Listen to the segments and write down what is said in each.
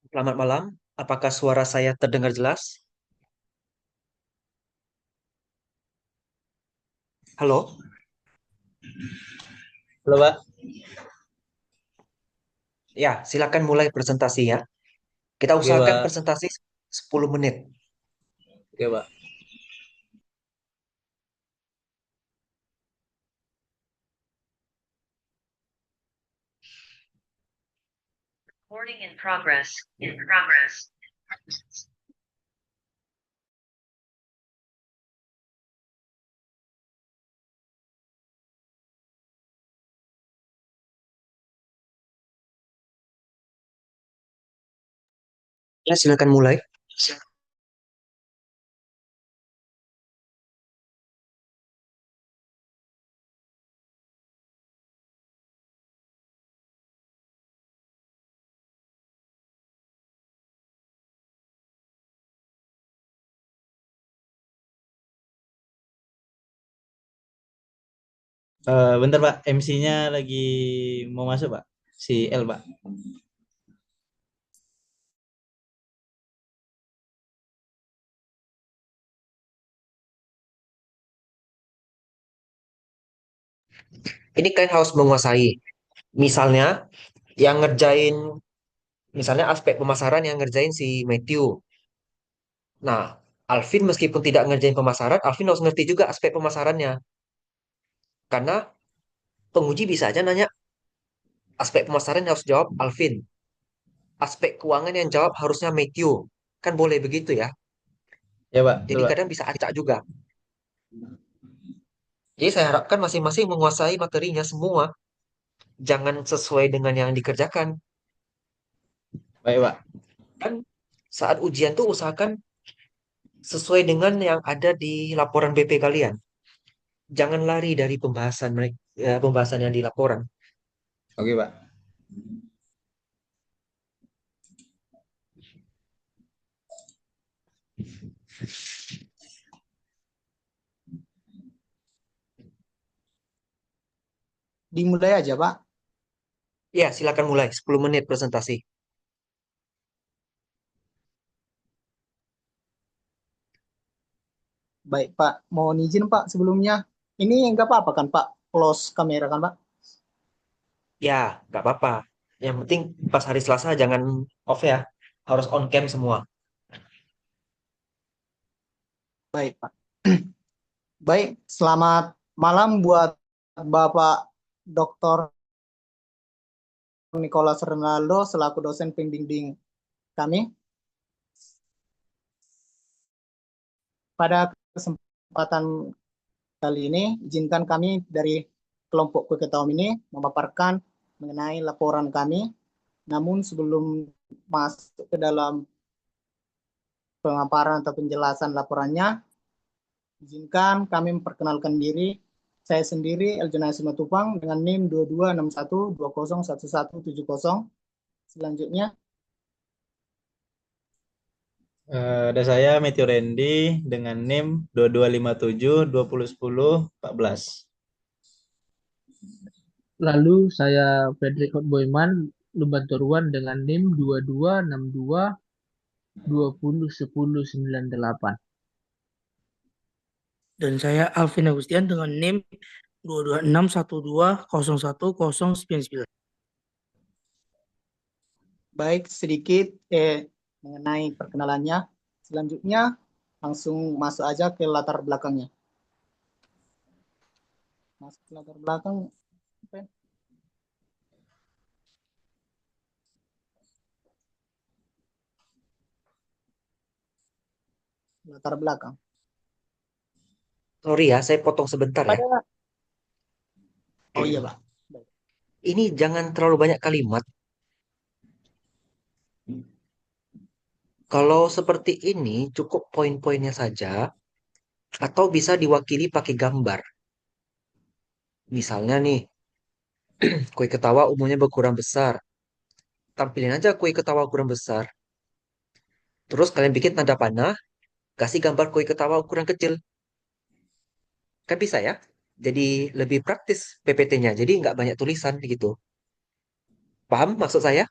Selamat malam. Apakah suara saya terdengar jelas? Halo? Halo, Pak. Ya, silakan mulai presentasi ya. Kita Oke, usahakan Pak. presentasi 10 menit. Oke, Pak. Recording in progress. In progress. Ya, silakan mulai. Bentar, Pak. MC-nya lagi mau masuk, Pak. Si L, Pak. Ini kalian harus menguasai. Misalnya, yang ngerjain, misalnya aspek pemasaran yang ngerjain si Matthew. Nah, Alvin meskipun tidak ngerjain pemasaran, Alvin harus ngerti juga aspek pemasarannya. Karena penguji bisa aja nanya, aspek pemasaran yang harus jawab Alvin. Aspek keuangan yang jawab harusnya Matthew. Kan boleh begitu ya. Ya, Pak. Betul, Jadi Pak. kadang bisa acak juga. Jadi saya harapkan masing-masing menguasai materinya semua. Jangan sesuai dengan yang dikerjakan. Baik, Pak. Kan saat ujian tuh usahakan sesuai dengan yang ada di laporan BP kalian. Jangan lari dari pembahasan mereka, pembahasan yang di laporan. Oke, Pak. Dimulai aja, Pak. Ya, silakan mulai. 10 menit presentasi. Baik, Pak. Mohon izin, Pak, sebelumnya. Ini nggak apa-apa kan, Pak? Close kamera kan, Pak? Ya, nggak apa-apa. Yang penting pas hari Selasa jangan off ya. Harus on cam semua. Baik, Pak. Baik, selamat malam buat Bapak Dr. Nicholas Renaldo selaku dosen pembimbing kami. Pada kesempatan kali ini, izinkan kami dari kelompok Kuketaum ini memaparkan mengenai laporan kami. Namun sebelum masuk ke dalam pemaparan atau penjelasan laporannya, izinkan kami memperkenalkan diri. Saya sendiri Eljonasi Simatupang dengan NIM 2261201170. Selanjutnya, Ada saya, Matthew Randy, dengan NIM 2257 2010 14. Lalu saya Frederick Hotboyman, Lumban Toruan dengan NIM 2262 2010 98. Dan saya Alvin Agustian dengan NIM 22612011099. baik sedikit mengenai perkenalannya. Selanjutnya, langsung masuk aja ke latar belakangnya. Masuk ke latar belakang. Latar belakang. Sorry ya, saya potong sebentar ya. Pada Oh iya, Pak. Baik. Ini jangan terlalu banyak kalimat. Kalau seperti ini, cukup poin-poinnya saja, atau bisa diwakili pakai gambar. Misalnya nih, kue ketawa umumnya berkurang besar. Tampilin aja kue ketawa ukuran besar. Terus kalian bikin tanda panah, kasih gambar kue ketawa ukuran kecil. Kan bisa ya? Jadi lebih praktis PPT-nya. Jadi nggak banyak tulisan gitu. Paham maksud saya?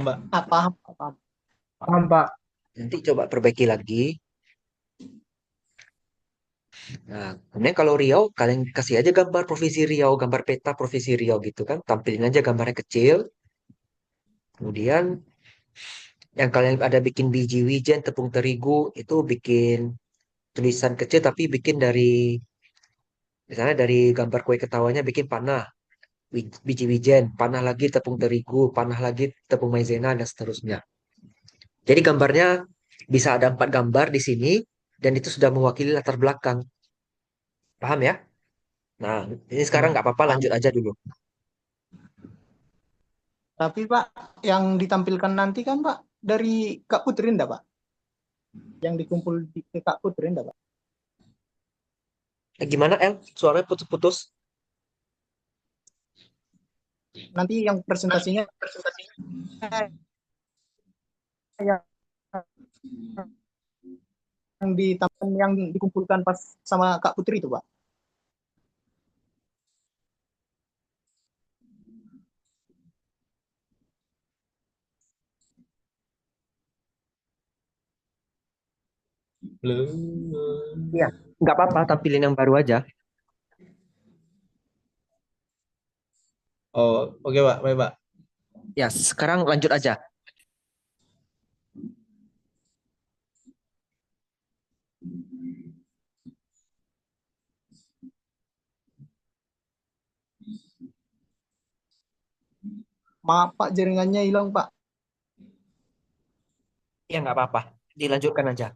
Mbak. Paham, paham. Paham, Pak. Nanti coba perbaiki lagi. Nah, kemudian kalau Riau, kalian kasih aja gambar Provinsi Riau, gambar peta Provinsi Riau gitu kan. Tampilin aja gambarnya kecil. Kemudian yang kalian ada bikin biji wijen, tepung terigu, itu bikin tulisan kecil tapi bikin dari, misalnya dari gambar kue ketawanya bikin panah, biji wijen, panah lagi tepung terigu, panah lagi tepung maizena, dan seterusnya. Jadi gambarnya bisa ada 4 gambar di sini, dan itu sudah mewakili latar belakang. Paham ya? Nah, ini sekarang Ya, nggak apa-apa, paham. lanjut aja dulu. Tapi Pak, yang ditampilkan nanti kan Pak dari Kak Putri enggak Pak? Yang dikumpul di Kak Putri enggak Pak? Gimana, El? Suaranya putus-putus. Nanti yang presentasinya yang ditampilkan yang dikumpulkan pas sama Kak Putri itu Pak. Belum. Iya, nggak apa-apa, tampilin yang baru aja. Oh, oke Pak, baik Pak. Ya, sekarang lanjut aja. Maaf Pak, jaringannya hilang Pak. Ya, nggak apa-apa. Dilanjutkan aja.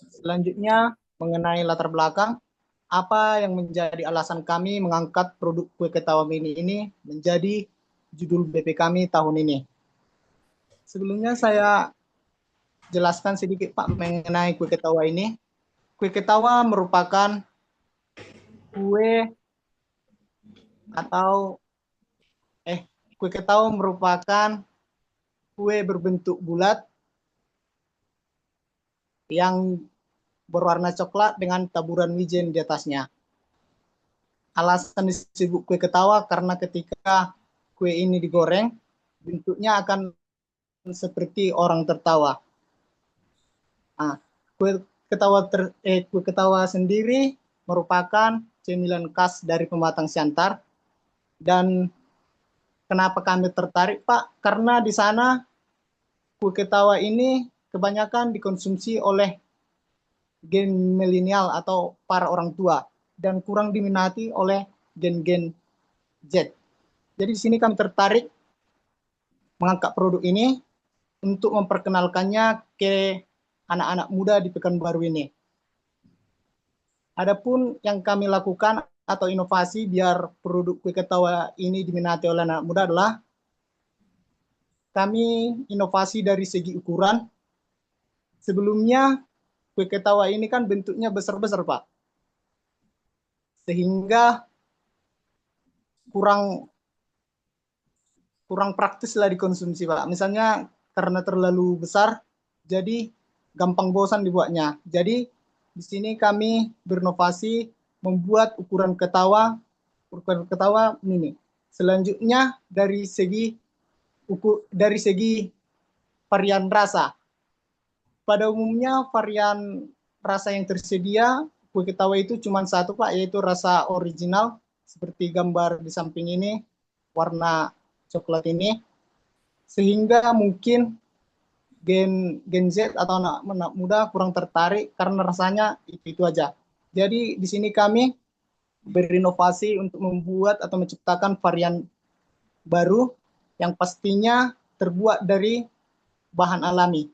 Selanjutnya mengenai latar belakang, apa yang menjadi alasan kami mengangkat produk kue ketawa mini ini menjadi judul BP kami tahun ini. Sebelumnya saya jelaskan sedikit Pak mengenai kue ketawa ini. Kue ketawa merupakan kue atau kue ketawa merupakan kue berbentuk bulat yang berwarna coklat dengan taburan wijen di atasnya. Alasan disebut kue ketawa karena ketika kue ini digoreng, bentuknya akan seperti orang tertawa. Nah, kue ketawa sendiri merupakan cemilan khas dari Pematang Siantar. Dan kenapa kami tertarik, Pak? Karena di sana kue ketawa ini kebanyakan dikonsumsi oleh gen milenial atau para orang tua dan kurang diminati oleh gen-gen Z. Jadi di sini kami tertarik mengangkat produk ini untuk memperkenalkannya ke anak-anak muda di Pekanbaru ini. Adapun yang kami lakukan atau inovasi biar produk kue ketawa ini diminati oleh anak muda adalah kami inovasi dari segi ukuran. Sebelumnya kue ketawa ini kan bentuknya besar-besar Pak. Sehingga kurang praktis lah dikonsumsi Pak. Misalnya karena terlalu besar, jadi gampang bosan dibuatnya. Jadi di sini kami berinovasi membuat ukuran ketawa mini. Selanjutnya dari segi varian rasa. Pada umumnya varian rasa yang tersedia kue ketawa itu cuma satu Pak, yaitu rasa original seperti gambar di samping ini, warna coklat ini, sehingga mungkin gen Z atau anak muda kurang tertarik karena rasanya itu aja. Jadi di sini kami berinovasi untuk membuat atau menciptakan varian baru yang pastinya terbuat dari bahan alami.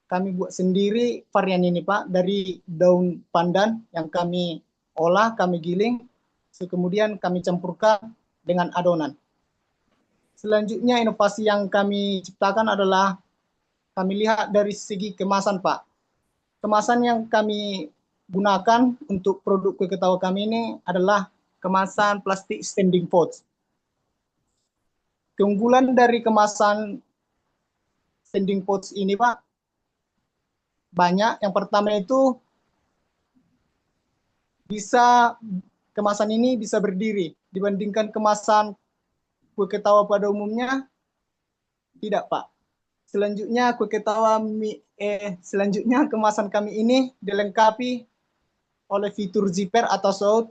Kami buat sendiri varian ini Pak dari daun pandan yang kami olah, kami giling, kemudian kami campurkan dengan adonan. Selanjutnya inovasi yang kami ciptakan adalah kami lihat dari segi kemasan Pak. Kemasan yang kami gunakan untuk produk kue ketawa kami ini adalah kemasan plastik standing pot. Keunggulan dari kemasan sending pouch ini Pak banyak. Yang pertama itu kemasan ini bisa berdiri dibandingkan kemasan kue ketawa pada umumnya tidak Pak. Selanjutnya kemasan kami ini dilengkapi oleh fitur zipper atau shoot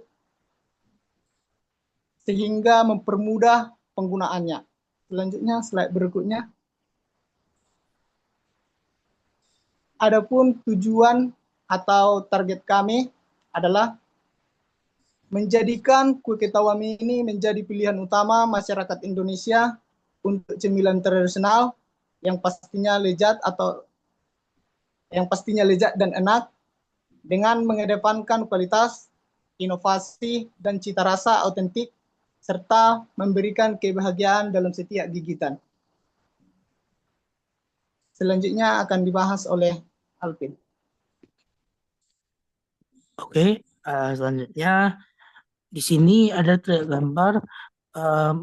sehingga mempermudah penggunaannya. Selanjutnya slide berikutnya. Adapun tujuan atau target kami adalah menjadikan kue ketawa mini menjadi pilihan utama masyarakat Indonesia untuk cemilan tradisional yang pastinya lezat dan enak dengan mengedepankan kualitas, inovasi, dan cita rasa autentik serta memberikan kebahagiaan dalam setiap gigitan. Selanjutnya akan dibahas oleh Alvin. Oke, selanjutnya di sini ada tergambar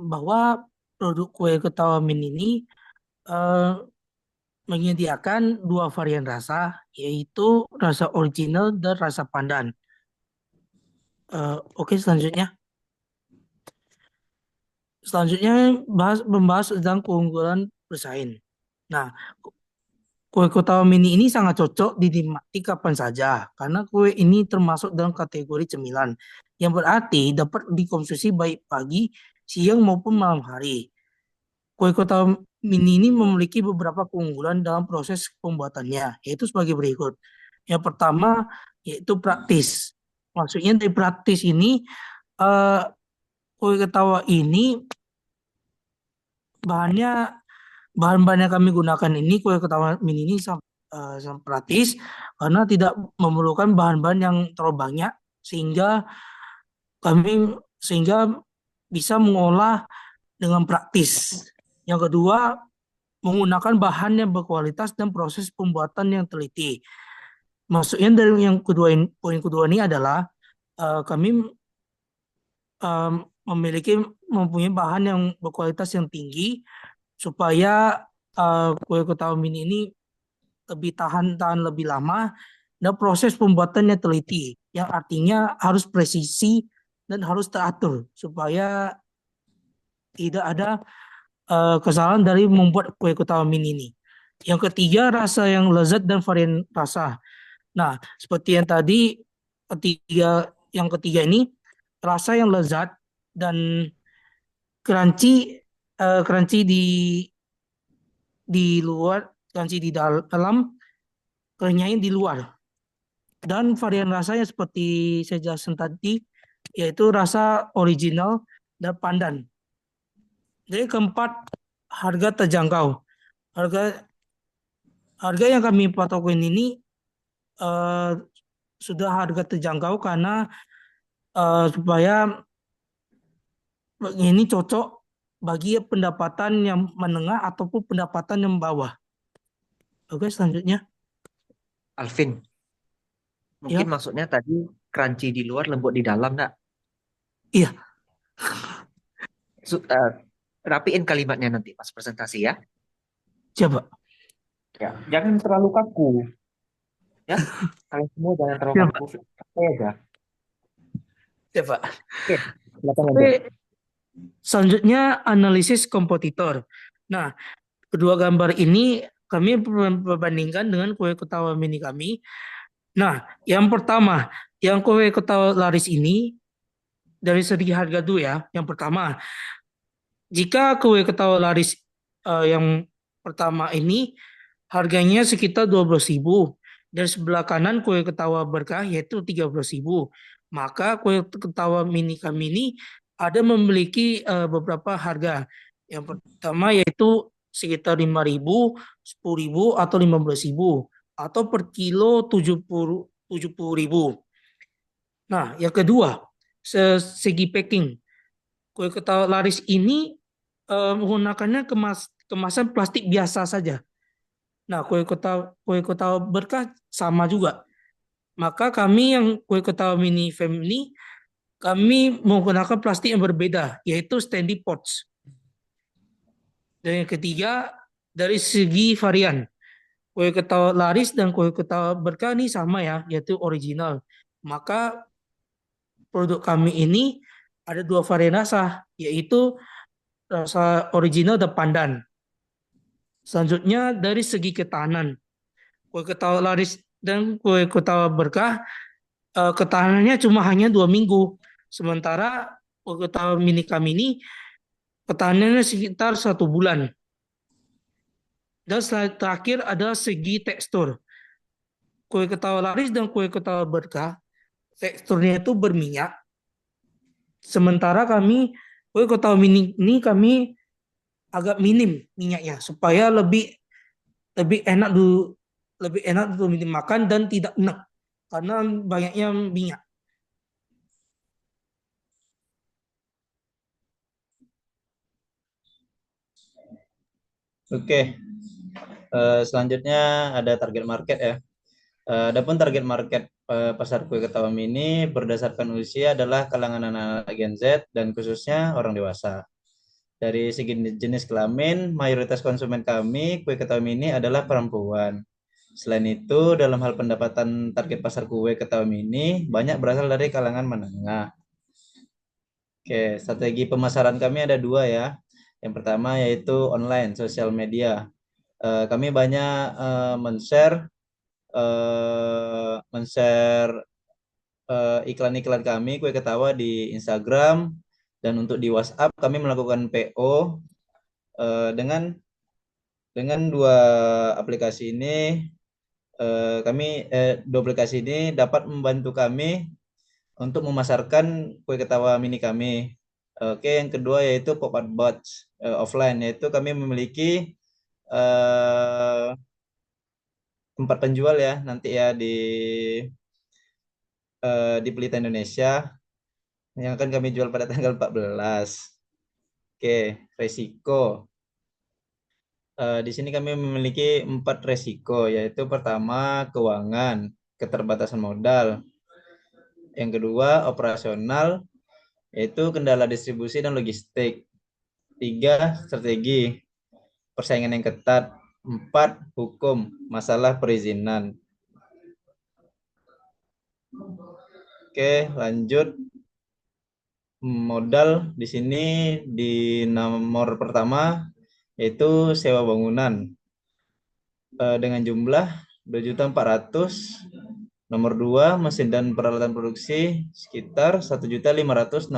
bahwa produk kue ketawa mini ini menyediakan dua varian rasa, yaitu rasa original dan rasa pandan. Oke, selanjutnya membahas tentang keunggulan bersaing. Nah, kue ketawa mini ini sangat cocok dinikmati kapan saja, karena kue ini termasuk dalam kategori cemilan, yang berarti dapat dikonsumsi baik pagi, siang maupun malam hari. Kue ketawa mini ini memiliki beberapa keunggulan dalam proses pembuatannya, yaitu sebagai berikut. Yang pertama, yaitu praktis. Maksudnya dari praktis ini, kue ketawa ini bahan-bahan yang kami gunakan ini, kue ketawa mini ini sangat praktis karena tidak memerlukan bahan-bahan yang terlalu banyak sehingga bisa mengolah dengan praktis. Yang kedua, menggunakan bahan yang berkualitas dan proses pembuatan yang teliti. Maksudnya dari poin kedua ini adalah kami mempunyai bahan yang berkualitas yang tinggi supaya kue ketawa mini ini lebih tahan lebih lama dan proses pembuatannya teliti, yang artinya harus presisi dan harus teratur supaya tidak ada kesalahan dari membuat kue ketawa mini ini. Yang ketiga, rasa yang lezat dan varian rasa. Nah, seperti yang tadi, yang ketiga ini rasa yang lezat dan crunchy di luar, crunchy di dalam, kenyangnya di luar. Dan varian rasanya seperti saya jelaskan tadi, yaitu rasa original dan pandan. Jadi keempat, harga terjangkau. Harga yang kami patokin ini sudah harga terjangkau karena supaya ini cocok bagi pendapatan yang menengah ataupun pendapatan yang bawah. Oke, selanjutnya. Alvin, mungkin Ya. maksudnya tadi crunchy di luar, lembut di dalam, nak? Iya. Rapiin kalimatnya nanti pas presentasi ya. Coba. Ya, jangan terlalu kaku. Ya, kalian semua jangan terlalu Ya, kaku. Santai aja. Coba. Oke, silakan lanjut. Oke, selanjutnya analisis kompetitor. Nah, kedua gambar ini kami perbandingkan dengan kue ketawa mini kami. Nah, yang pertama, yang kue ketawa laris ini dari segi harga dulu ya. Yang pertama, jika kue ketawa laris yang pertama ini harganya sekitar 12.000, dan sebelah kanan kue ketawa berkah yaitu 13.000. Maka kue ketawa mini kami ini ada memiliki beberapa harga. Yang pertama yaitu sekitar 5.000, 10.000 atau 15.000, atau per kilo 70.000. Nah, yang kedua, segi packing. Kue ketawa laris ini menggunakannya kemasan plastik biasa saja. Nah, kue ketawa berkah sama juga. Maka kami yang kue ketawa mini fam ini, kami menggunakan plastik yang berbeda, yaitu standy pouch. Dan yang ketiga, dari segi varian. Kue ketawa laris dan kue ketawa berkah ini sama ya, yaitu original. Maka produk kami ini ada dua varian rasa, yaitu rasa original dan pandan. Selanjutnya dari segi ketahanan, kue ketawa laris dan kue ketawa berkah ketahanannya cuma hanya 2 minggu. Sementara kue ketawa mini kami ini ketahanannya sekitar 1 bulan. Dan terakhir ada segi tekstur. Kue ketawa laris dan kue ketawa berkah teksturnya itu berminyak. Sementara kami kue ketawa mini ini kami agak minim minyaknya supaya lebih lebih enak dulu lebih enak untuk dimakan dan tidak enak karena banyaknya minyak. Oke, selanjutnya ada target market ya. Adapun target market pasar kue ketawa mini berdasarkan usia adalah kalangan anak Gen Z dan khususnya orang dewasa. Dari segi jenis kelamin, mayoritas konsumen kami kue ketawa mini adalah perempuan. Selain itu, dalam hal pendapatan target pasar kue ketawa mini banyak berasal dari kalangan menengah. Oke, strategi pemasaran kami ada dua ya. Yang pertama yaitu online, sosial media. Kami banyak men-share iklan-iklan kami kue ketawa di Instagram, dan untuk di WhatsApp kami melakukan PO dengan dua aplikasi ini. Dua aplikasi ini dapat membantu kami untuk memasarkan kue ketawa mini kami. Oke, yang kedua yaitu pop-up box offline, yaitu kami memiliki tempat penjual ya nanti ya di Pelita Indonesia yang akan kami jual pada tanggal 14. Oke, resiko. Di sini kami memiliki 4 resiko, yaitu pertama keuangan, keterbatasan modal. Yang kedua operasional, yaitu kendala distribusi dan logistik. 3, strategi, persaingan yang ketat. 4, hukum, masalah perizinan. Oke, lanjut. Modal di sini di nomor pertama yaitu sewa bangunan dengan jumlah 2.400.000. Nomor 2, mesin dan peralatan produksi sekitar 1.568.000.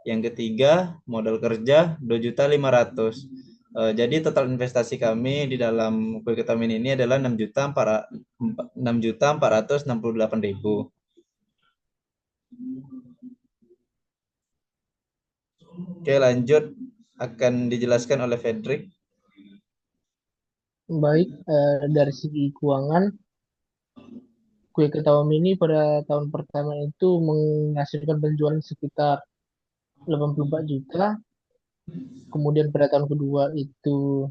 Yang ketiga, modal kerja 2.500.000. Jadi total investasi kami di dalam kue ketawa mini ini adalah 6.468.000. Oke, lanjut akan dijelaskan oleh Fredrik. Baik, dari segi keuangan, kue ketawa mini pada tahun pertama itu menghasilkan penjualan sekitar 84 juta. Kemudian pada tahun kedua itu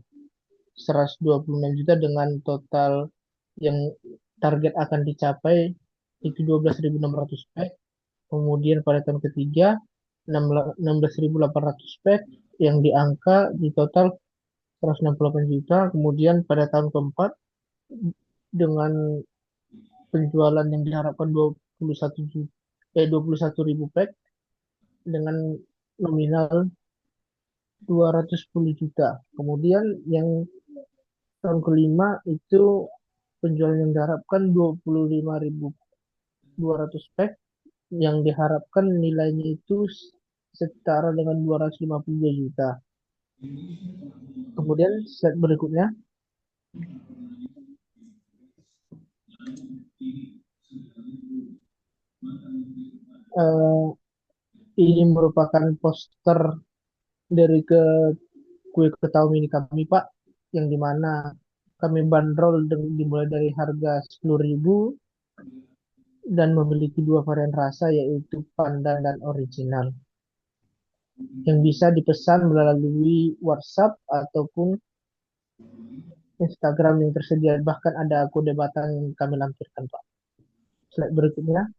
126 juta dengan total yang target akan dicapai itu 12.600 pack. Kemudian pada tahun ketiga 16.800 pack yang diangka di total 168 juta. Kemudian pada tahun keempat dengan penjualan yang diharapkan 21.000 pack dengan nominal 210 juta. Kemudian yang tahun kelima itu penjualan yang diharapkan 25.200 pack yang diharapkan nilainya itu setara dengan 252 juta. Kemudian slide berikutnya. Ini merupakan poster dari kue ketawa mini kami Pak, yang dimana kami bandrol dimulai dari harga 10.000 dan memiliki dua varian rasa yaitu pandan dan original yang bisa dipesan melalui WhatsApp ataupun Instagram yang tersedia, bahkan ada kode batang yang kami lampirkan Pak. Slide berikutnya.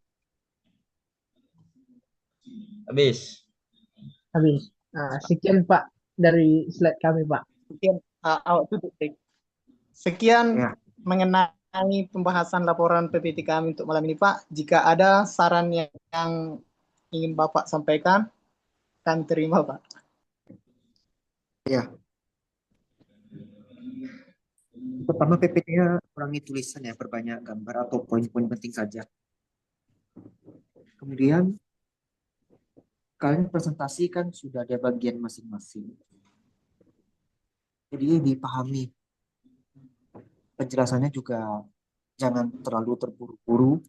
Habis. Nah, sekian Pak dari slide kami, Pak. Sekian, awak tutup, Dik. Sekian Ya. mengenai pembahasan laporan PPT kami untuk malam ini, Pak. Jika ada saran yang ingin Bapak sampaikan, kami terima, Pak. Ya. Pertama PPT-nya kurangi tulisan ya, perbanyak gambar atau poin-poin penting saja. Kemudian kalian presentasikan sudah ada bagian masing-masing. Jadi dipahami. Penjelasannya juga jangan terlalu terburu-buru.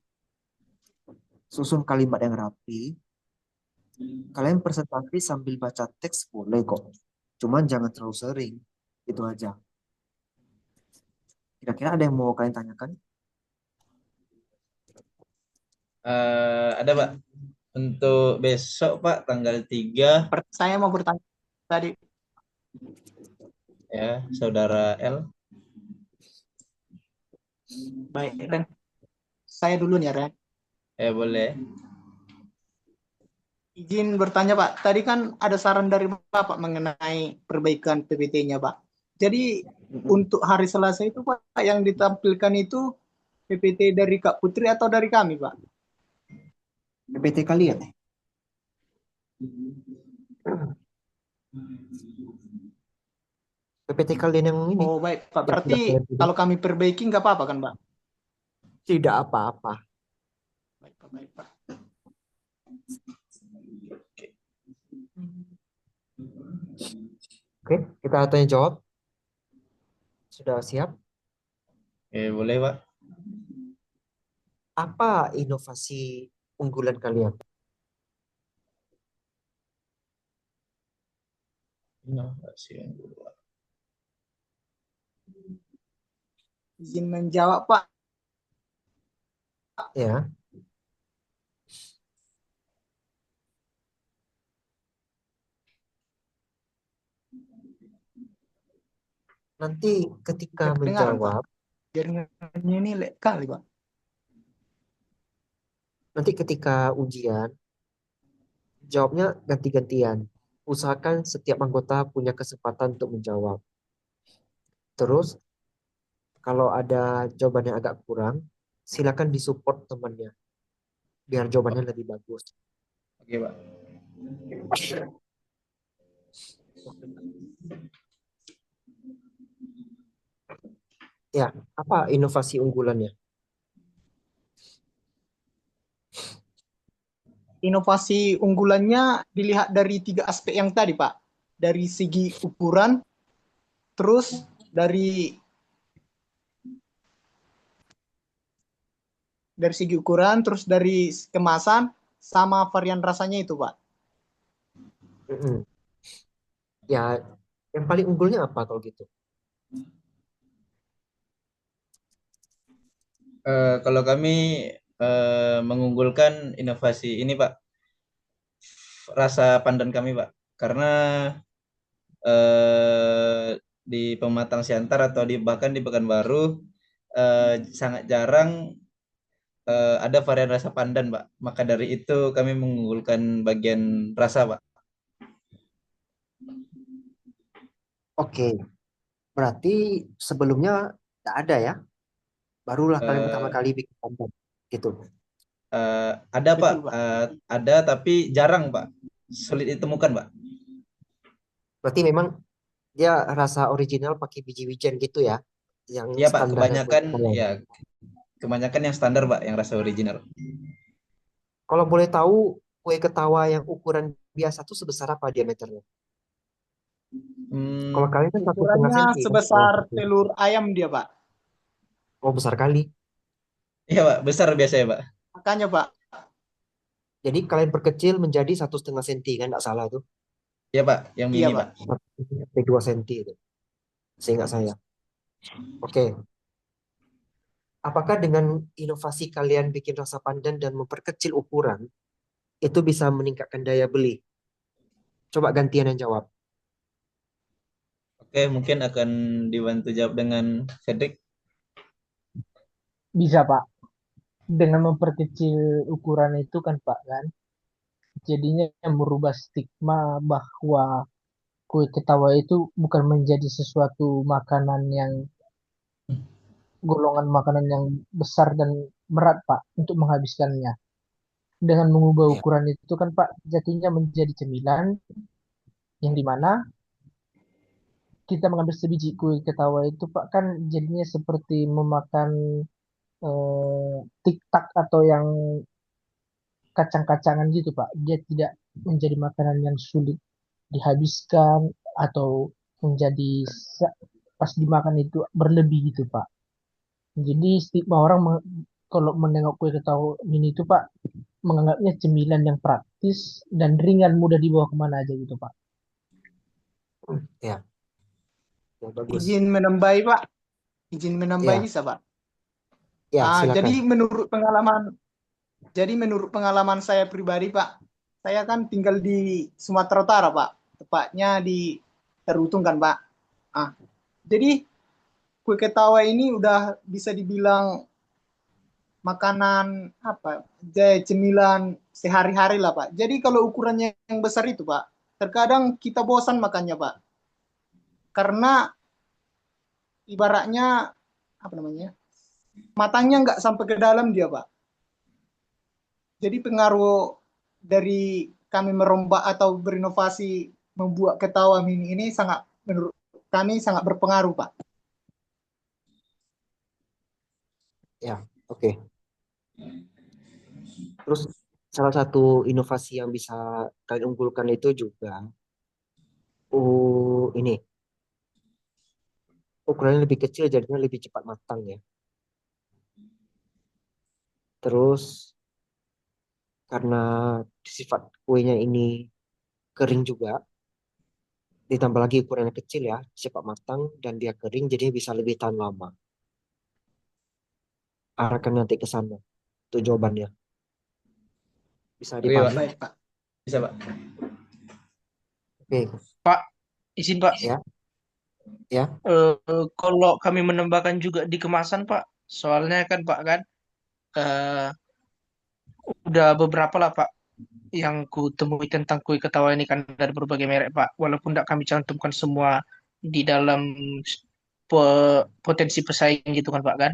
Susun kalimat yang rapi. Kalian presentasi sambil baca teks boleh kok. Cuman jangan terlalu sering. Itu aja. Kira-kira ada yang mau kalian tanyakan? Ada Pak. Untuk besok Pak tanggal 3 Saya mau bertanya tadi, ya, Saudara L. baik, Ren. Saya dulu nih, Ren. Boleh. Izin bertanya, Pak. Tadi kan ada saran dari Bapak mengenai perbaikan PPT-nya, Pak. Jadi untuk hari Selasa itu, Pak, yang ditampilkan itu PPT dari Kak Putri atau dari kami, Pak? PPT kalian. PPT kalian yang ini Oh, baik, Pak. yang Berarti sudah kalian tulis. kalau kami perbaiki nggak apa-apa kan, Pak? Tidak apa-apa. Baik, Pak. Baik, Pak. Oke, kita tanya jawab. Sudah siap? Boleh Pak. Apa inovasi unggulan kalian? Inovasi unggulan. Izin menjawab, Pak. Ya. Nanti ketika Kedengaran, Pak. menjawab, Jaringannya ini lek kali, Pak. nanti ketika ujian, jawabnya ganti-gantian. Usahakan setiap anggota punya kesempatan untuk menjawab. Terus, kalau ada jawaban yang agak kurang, silakan disupport temannya, biar jawabannya lebih bagus. Oke Pak. Ya, apa inovasi unggulannya? Inovasi unggulannya dilihat dari 3 aspek yang tadi, Pak. Dari segi ukuran, terus dari segi ukuran, terus dari kemasan, sama varian rasanya itu, Pak. Mm-mm. Ya, yang paling unggulnya apa kalau gitu? Kalau kami mengunggulkan inovasi ini Pak, rasa pandan kami Pak, karena di Pematang Siantar atau bahkan di Pekanbaru sangat jarang ada varian rasa pandan Pak. Maka dari itu kami mengunggulkan bagian rasa Pak. Oke, berarti sebelumnya tidak ada ya? Barulah kalian pertama Eh, kali bikin konten gitu. ada Pak, Betul, Pak. ada tapi jarang Pak, sulit ditemukan Pak. Berarti memang dia rasa original pakai biji wijen gitu ya, yang Iya Pak, standar yang buat kebanyakan kalian. ya kebanyakan yang standar Pak, yang rasa original. Kalau boleh tahu, kue ketawa yang ukuran biasa tuh sebesar apa diameternya? Kalau Hmm, kalian kan 1,5 Ukurannya senti kan? sebesar telur ayam dia, Pak. Oh, besar kali. iya Pak, besar biasanya Pak. Makanya, Pak. Jadi kalian perkecil menjadi 1,5 senti kan? Nggak salah tuh. Iya Pak, yang Iya, mini Pak. Pak. 2 senti itu. Seingat saya. Oke. Apakah dengan inovasi kalian bikin rasa pandan dan memperkecil ukuran, itu bisa meningkatkan daya beli? Coba gantian yang jawab. Oke, mungkin akan dibantu jawab dengan Fredrik. Bisa, Pak. Dengan memperkecil ukuran itu kan, Pak, kan? Jadinya merubah stigma bahwa kue ketawa itu bukan menjadi sesuatu makanan yang golongan makanan yang besar dan berat Pak untuk menghabiskannya. Dengan mengubah Ya, ukuran itu kan Pak jadinya menjadi cemilan yang dimana kita mengambil sebiji kue ketawa itu Pak kan jadinya seperti memakan tiktak atau yang kacang-kacangan gitu Pak. Dia tidak menjadi makanan yang sulit dihabiskan atau menjadi pas dimakan itu berlebih gitu Pak. Jadi stigma orang kalau menengok kue ketawa mini itu Pak menganggapnya cemilan yang praktis dan ringan mudah dibawa kemana aja gitu Pak. ya, ya bagus. Izin menambahi Pak, izin menambahi Ya, bisa Pak. ya Jadi silakan. menurut pengalaman saya pribadi Pak, saya kan tinggal di Sumatera Utara Pak, tepatnya di Terutung kan Pak. Ah, jadi kue ketawa ini udah bisa dibilang makanan apa, cemilan sehari-hari lah Pak. Jadi kalau ukurannya yang besar itu Pak, terkadang kita bosan makannya Pak, karena ibaratnya apa namanya, matangnya nggak sampai ke dalam dia Pak. Jadi pengaruh dari kami merombak atau berinovasi membuat ketawa mini ini sangat, menurut kami sangat berpengaruh Pak. Ya, oke. Terus salah satu inovasi yang bisa kalian unggulkan itu juga ini ukurannya lebih kecil jadinya lebih cepat matang ya. Terus karena sifat kuenya ini kering juga, ditambah lagi ukurannya kecil ya, cepat matang dan dia kering jadi bisa lebih tahan lama. Arahkan nanti ke sana. Itu jawabannya. Bisa Oke Pak, dipahami? Baik Pak. bisa Pak. Oke, Pak, izin Pak. ya, ya. Kalau kami menambahkan juga di kemasan Pak, soalnya kan Pak kan eh, udah beberapa lah Pak yang ku temui tentang kue ketawa ini kan dari berbagai merek Pak. Walaupun tidak kami cantumkan semua di dalam potensi pesaing gitu kan Pak kan.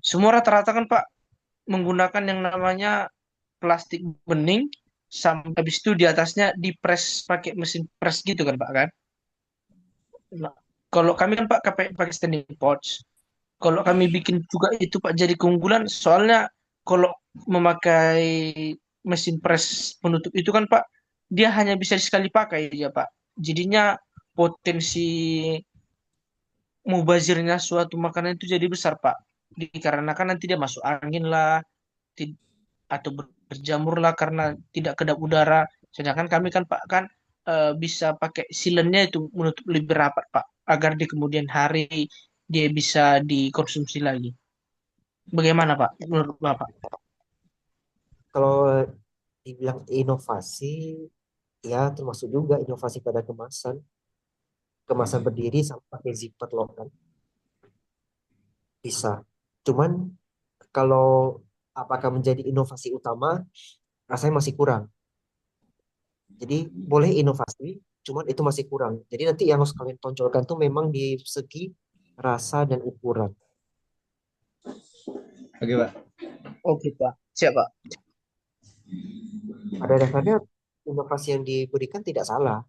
Semua rata-rata kan Pak menggunakan yang namanya plastik bening sampai habis itu di atasnya dipres pakai mesin pres gitu kan Pak kan. Nah, kalau kami kan Pak pakai standing pouch. Kalau kami bikin juga itu Pak jadi keunggulan soalnya kalau memakai mesin pres penutup itu kan Pak dia hanya bisa sekali pakai ya Pak. Jadinya potensi mubazirnya suatu makanan itu jadi besar Pak. Dikarenakan nanti dia masuk angin lah ti- atau berjamur lah karena tidak kedap udara. Sedangkan kami kan Pak kan bisa pakai silennya itu menutup lebih rapat Pak agar di kemudian hari dia bisa dikonsumsi lagi. Bagaimana Pak menurut Bapak? Kalau dibilang inovasi, ya termasuk juga inovasi pada kemasan. Kemasan berdiri sama pakai zipper lock kan. Bisa. Cuman kalau apakah menjadi inovasi utama, rasanya masih kurang. Jadi boleh inovasi, cuman itu masih kurang. Jadi nanti yang harus kalian tonjolkan tuh memang di segi rasa dan ukuran. Oke Pak. Oke Pak, siap Pak. Pada dasarnya inovasi yang diberikan tidak salah,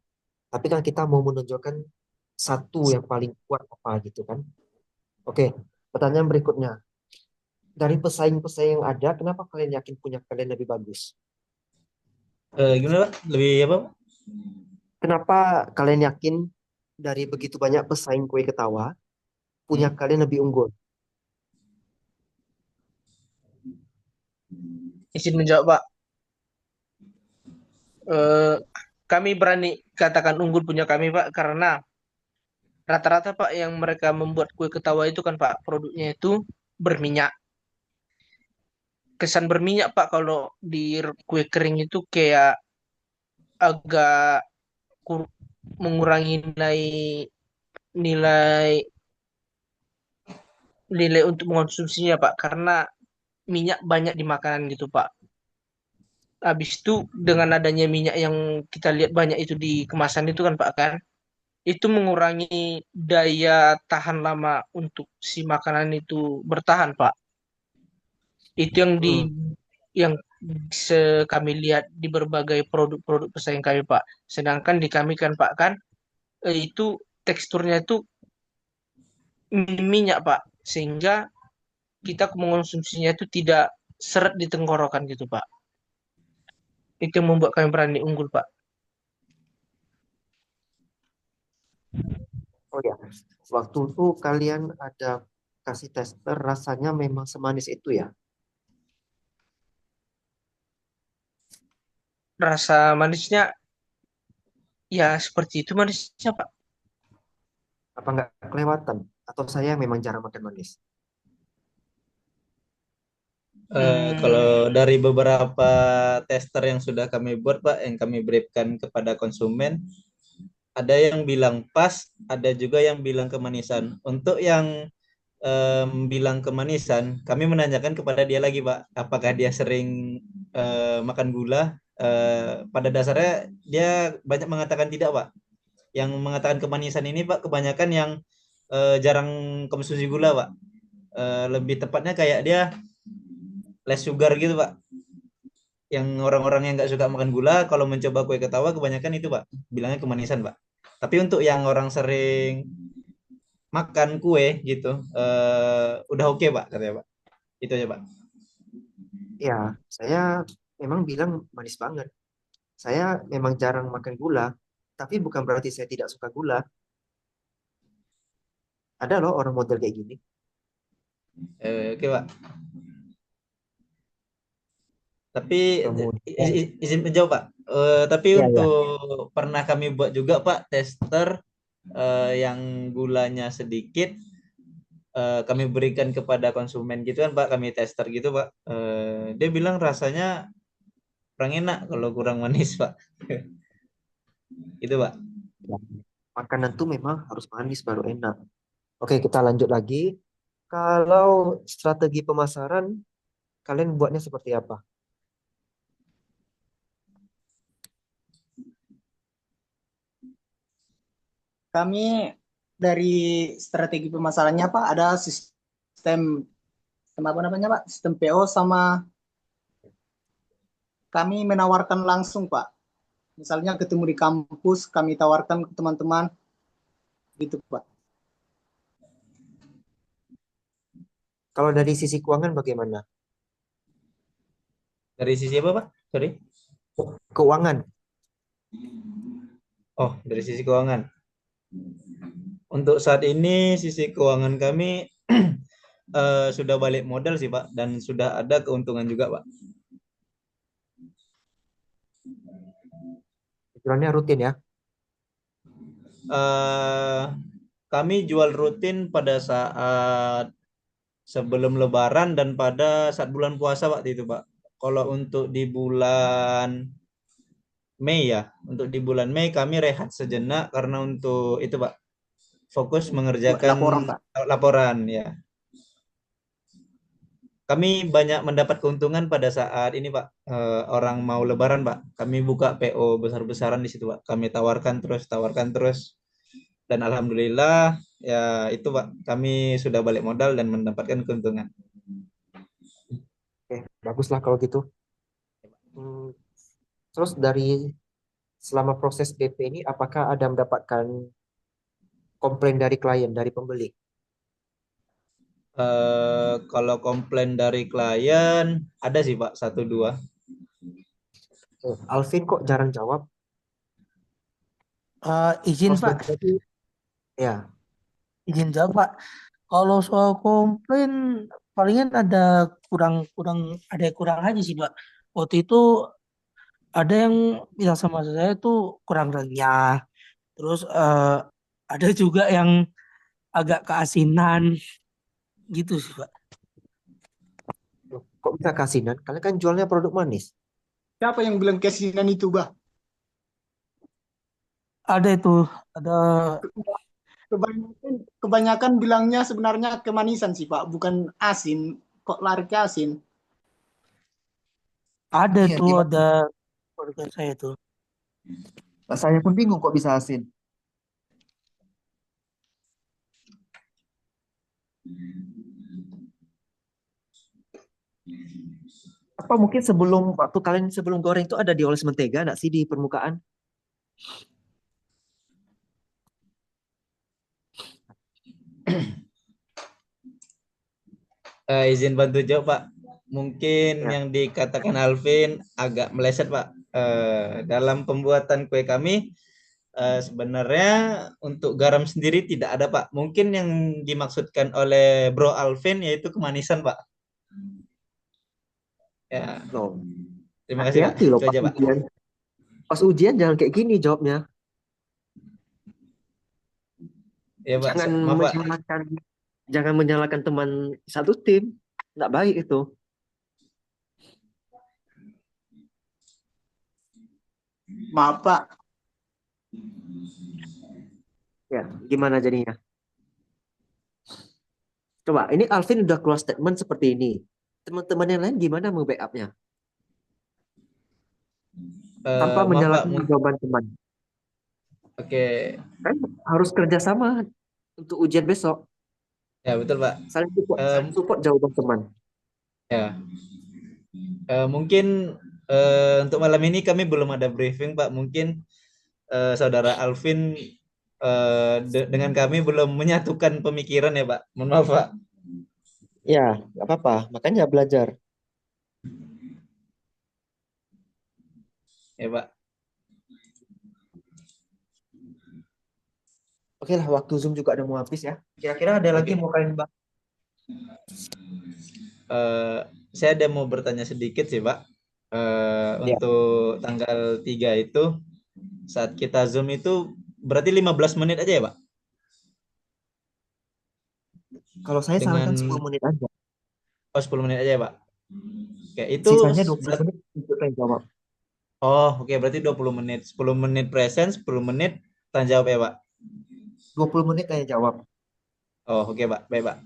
tapi kan kita mau menonjolkan satu yang paling kuat apa gitu kan. Oke, pertanyaan berikutnya. Dari pesaing-pesaing yang ada, kenapa kalian yakin punya kalian lebih bagus? Gimana Pak? Lebih apa Pak? Kenapa kalian yakin dari begitu banyak pesaing kue ketawa, punya Hmm. kalian lebih unggul? Izin menjawab Pak. Eh, Kami berani katakan unggul punya kami Pak karena rata-rata Pak yang mereka membuat kue ketawa itu kan Pak produknya itu berminyak. Kesan berminyak Pak kalau di kue kering itu kayak agak mengurangi nilai nilai nilai untuk mengonsumsinya Pak karena minyak banyak di makanan gitu Pak. Habis itu dengan adanya minyak yang kita lihat banyak itu di kemasan itu kan Pak kan, itu mengurangi daya tahan lama untuk si makanan itu bertahan, Pak. Itu Hmm. yang kami lihat di berbagai produk-produk pesaing kami, Pak. Sedangkan di kami kan, Pak, kan itu teksturnya itu minyak, Pak. Sehingga kita mengonsumsinya itu tidak seret di tenggorokan gitu, Pak. Itu yang membuat kami berani unggul, Pak. Oh ya, waktu itu kalian ada kasih tester rasanya memang semanis itu ya? Rasa manisnya ya seperti itu manisnya, Pak. Apa nggak kelewatan? Atau saya memang jarang makan manis? Hmm, Kalau dari beberapa tester yang sudah kami buat, Pak, yang kami briefkan kepada konsumen, ada yang bilang pas, ada juga yang bilang kemanisan. Untuk yang bilang kemanisan, kami menanyakan kepada dia lagi, Pak, apakah dia sering makan gula? Pada dasarnya dia banyak mengatakan tidak, Pak. Yang mengatakan kemanisan ini, Pak, kebanyakan yang jarang konsumsi gula, Pak. Lebih tepatnya kayak dia less sugar gitu, Pak. Yang orang-orang yang nggak suka makan gula, kalau mencoba kue ketawa kebanyakan itu, Pak, bilangnya kemanisan, Pak. Tapi untuk yang orang sering makan kue gitu, udah oke, Pak, katanya, Pak. Itu aja, Pak. Ya, saya memang bilang manis banget. Saya memang jarang makan gula, tapi bukan berarti saya tidak suka gula. Ada loh orang model kayak gini. Oke, Pak. Tapi Kemudian, izin menjawab, Pak. Tapi ya ya. untuk pernah kami buat juga, Pak, tester yang gulanya sedikit, kami berikan kepada konsumen gitu kan, Pak, kami tester gitu, Pak. Dia bilang rasanya kurang enak kalau kurang manis, Pak. Itu, Pak. Ya. Makanan tuh memang harus manis baru enak. Oke, kita lanjut lagi. Kalau strategi pemasaran, kalian buatnya seperti apa? Kami dari strategi pemasarannya Pak ada sistem sistem apa namanya Pak? Sistem PO sama kami menawarkan langsung Pak. Misalnya ketemu di kampus, kami tawarkan ke teman-teman gitu Pak. Kalau dari sisi keuangan bagaimana? Dari sisi apa, Pak? Sorry. Keuangan. Oh, dari sisi keuangan. Untuk saat ini sisi keuangan kami sudah balik modal sih, Pak, dan sudah ada keuntungan juga, Pak. Jualannya rutin ya. eh Kami jual rutin pada saat sebelum Lebaran dan pada saat bulan puasa, Pak, itu, Pak. Kalau untuk di bulan Mei ya, untuk di bulan Mei kami rehat sejenak karena untuk itu, Pak, fokus Buat mengerjakan laporan Pak. laporan ya. Kami banyak mendapat keuntungan pada saat ini, Pak. Orang mau Lebaran, Pak. Kami buka PO besar-besaran di situ, Pak. Kami tawarkan terus. Dan alhamdulillah ya itu, Pak, kami sudah balik modal dan mendapatkan keuntungan. Oke, baguslah kalau gitu. Hmm, terus dari selama proses DP ini, apakah ada mendapatkan komplain dari klien, dari pembeli? Kalau komplain dari klien ada sih, Pak, satu dua. Alvin kok jarang jawab? izin Harus Pak, berarti ya. izin jawab Pak. Kalau soal komplain, palingan ada kurang kurang aja sih Pak. Waktu itu ada yang bilang sama saya tuh kurang renyah. Terus ada juga yang agak keasinan gitu sih Pak. Loh, kok bisa kasinan? Kalian kan jualnya produk manis. Siapa yang bilang kesinan itu Bah? Ada itu, ada Kebanyakan bilangnya sebenarnya kemanisan sih Pak, bukan asin. Kok lari ke asin? ada Iya, tuh gimana? ada keluarga saya tuh. Saya pun bingung kok bisa asin. Apa mungkin waktu kalian sebelum goreng itu ada dioles mentega nggak sih di permukaan? Izin bantu jawab, Pak. Mungkin Ya. yang dikatakan Alvin agak meleset, Pak. Dalam pembuatan kue kami, sebenarnya untuk garam sendiri tidak ada, Pak. Mungkin yang dimaksudkan oleh Bro Alvin yaitu kemanisan, Pak. Ya, Loh, terima kasih, Pak. hati-hati loh Itu pas aja, Pak. ujian. Pas ujian jangan kayak gini jawabnya. Ya, Pak. Jangan Maaf, Pak. menyalahkan, jangan menyalahkan teman satu tim. Nggak baik itu. Maaf Pak. Ya, gimana jadinya? Coba, ini Alvin udah keluar statement seperti ini. Teman-teman yang lain gimana mau-backupnya? Tanpa Maaf, Pak. menyalahkan jawaban teman. Oke. Kan harus kerjasama untuk ujian besok. Ya, betul, Pak. Saling support, Em, saling support jawaban teman. ya. Mungkin untuk malam ini kami belum ada briefing, Pak. Mungkin Saudara Alvin dengan kami belum menyatukan pemikiran ya, Pak. Mohon maaf, Pak. Ya, nggak apa-apa. Makanya belajar. Ya, Pak. Oke lah, waktu Zoom juga udah mau habis ya. Kira-kira ada lagi Oke. yang mau kalian bahas? Eh, saya ada mau bertanya sedikit sih, Pak. Ya. Untuk tanggal 3 itu saat kita Zoom itu berarti 15 menit aja ya, Pak? Kalau saya Dengan sarankan 10 menit aja. 10 menit aja ya, Pak. Oke, itu Sisanya 20 menit untuk tanya jawab. oke, berarti 20 menit. 10 menit present, 10 menit tanya jawab ya, Pak. 20 menit tanya jawab. Oke, Pak. Baik, Pak.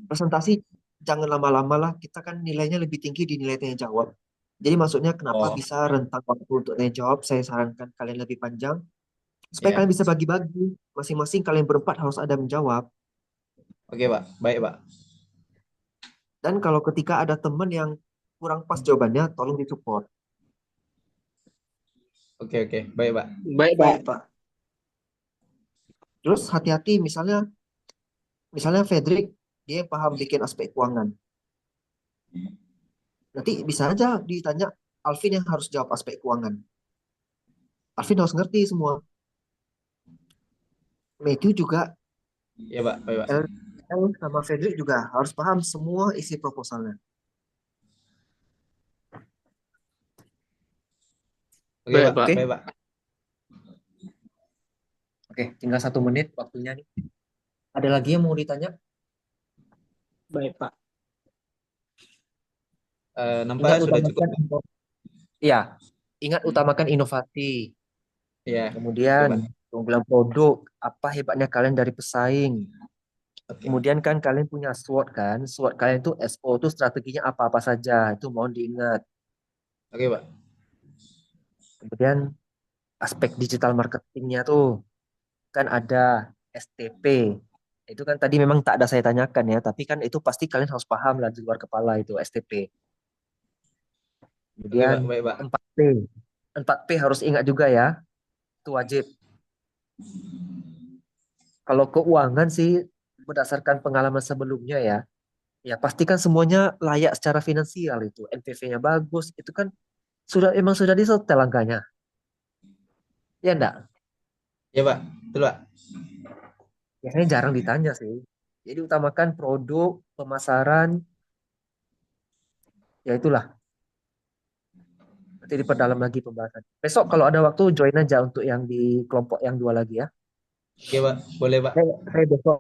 Presentasi jangan lama-lama lah. Kita kan nilainya lebih tinggi di nilai tanya jawab. Jadi maksudnya kenapa Oh, bisa rentang waktu untuk tanya jawab, saya sarankan kalian lebih panjang. Supaya ya. kalian bisa bagi-bagi. Masing-masing kalian berempat harus ada menjawab. Oke, Pak. Baik, Pak. Dan kalau ketika ada teman yang kurang pas jawabannya, tolong disupport. Oke. Baik, Pak. Baik, Pak. Baik Pak. Terus hati-hati misalnya Fredrik dia yang paham bikin aspek keuangan. Nanti bisa aja ditanya Alvin yang harus jawab aspek keuangan. Alvin harus ngerti semua. Matthew juga, Ya, Pak. Baik, Pak. El sama Fredrik juga harus paham semua isi proposalnya. Oke, Baik, Pak. Pak. Oke, Baik, Pak. oke, tinggal 1 menit waktunya nih. Ada lagi yang mau ditanya? Baik Pak. Ingat Nampaknya sudah cukup, utamakan, Pak. iya, ingat utamakan inovasi. Ya. Kemudian Oke, Pak. keunggulan produk, apa hebatnya kalian dari pesaing. Oke. Kemudian kan kalian punya SWOT kan, SWOT kalian tuh SO tuh strateginya apa-apa saja, itu mohon diingat. Oke, Pak. Kemudian aspek digital marketingnya tuh kan ada STP. Itu kan tadi memang tak ada saya tanyakan ya, tapi kan itu pasti kalian harus paham lah di luar kepala itu STP. Oke, Kemudian Pak. Baik, Pak. 4P. 4P harus ingat juga ya, itu wajib. Kalau keuangan sih berdasarkan pengalaman sebelumnya ya, ya pastikan semuanya layak secara finansial itu. NPV-nya bagus, itu kan emang sudah disetel angkanya. Ya enggak? Ya, Pak. Betul, Pak. Biasanya jarang ditanya sih. Jadi utamakan produk, pemasaran, ya itulah. Nanti diperdalam lagi pembahasan. Besok kalau ada waktu join aja untuk yang di kelompok yang 2 lagi ya. Oke, Pak. Boleh, Pak. Saya besok